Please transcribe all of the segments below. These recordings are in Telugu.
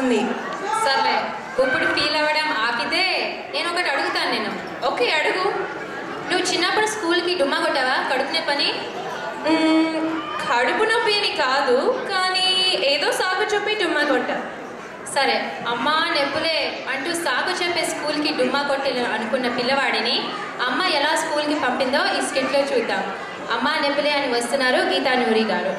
వస్తుంది. సర్లే, ఇప్పుడు ఫీల్ అవ్వడం ఆపితే నేను ఒకటి అడుగుతాను. నేను ఓకే అడుగు. నువ్వు చిన్నప్పుడు స్కూల్కి డుమ్మా కొట్టావా? కడుపు నొప్పని? కడుపు నొప్పి అని కాదు, కానీ ఏదో సాగు చెప్పి డుమ్మా కొట్టా. సరే, అమ్మా నొప్పులే అంటూ సాగు చెప్పే స్కూల్కి డుమ్మా కొట్టి అనుకున్న పిల్లవాడిని అమ్మ ఎలా స్కూల్కి పంపిందో ఈ స్కిట్లో చూద్దాం. అమ్మా నొప్పులే అని వస్తున్నారు గీతా నూరి గారు.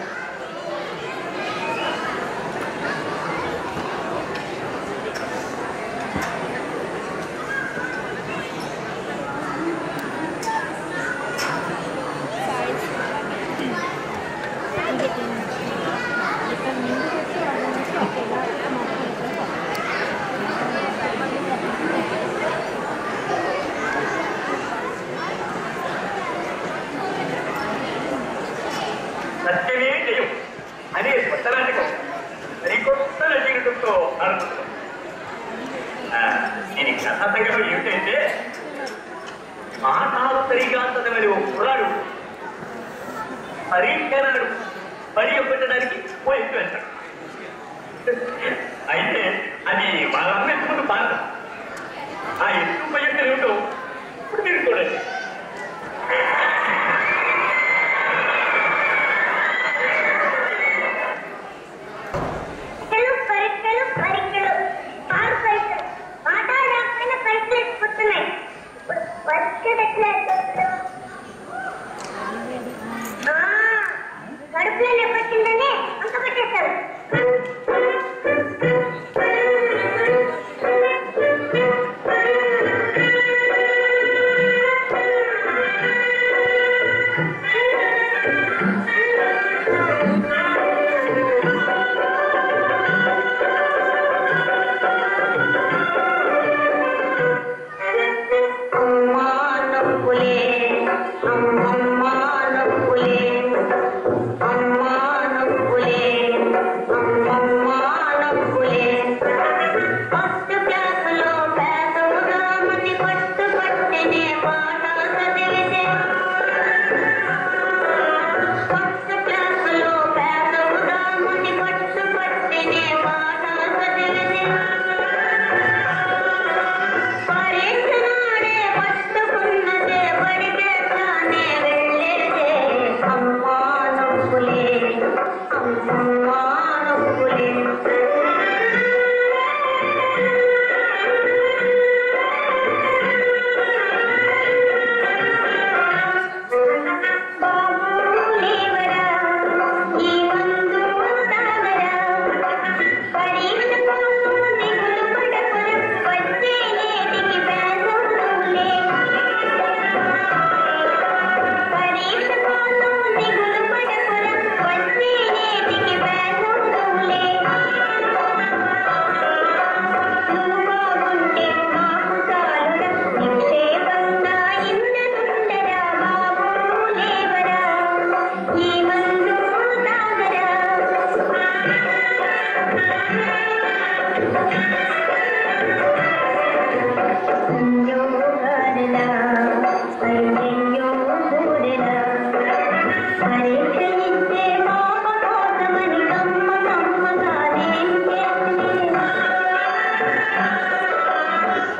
ఏమిటంటే పాఠాలు సరిగా చదవని ఓ కుర్రాడు పరీక్షనాడు పని పెట్టడానికి పోయి వెళ్తాడు. అయితే అది వాళ్ళమ్మ ఎత్తుకుంటూ బాధ. ఆ ఎత్తు పై యొక్క ఏమిటో ఇప్పుడు మీరు చూడండి.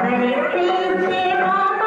Thank you.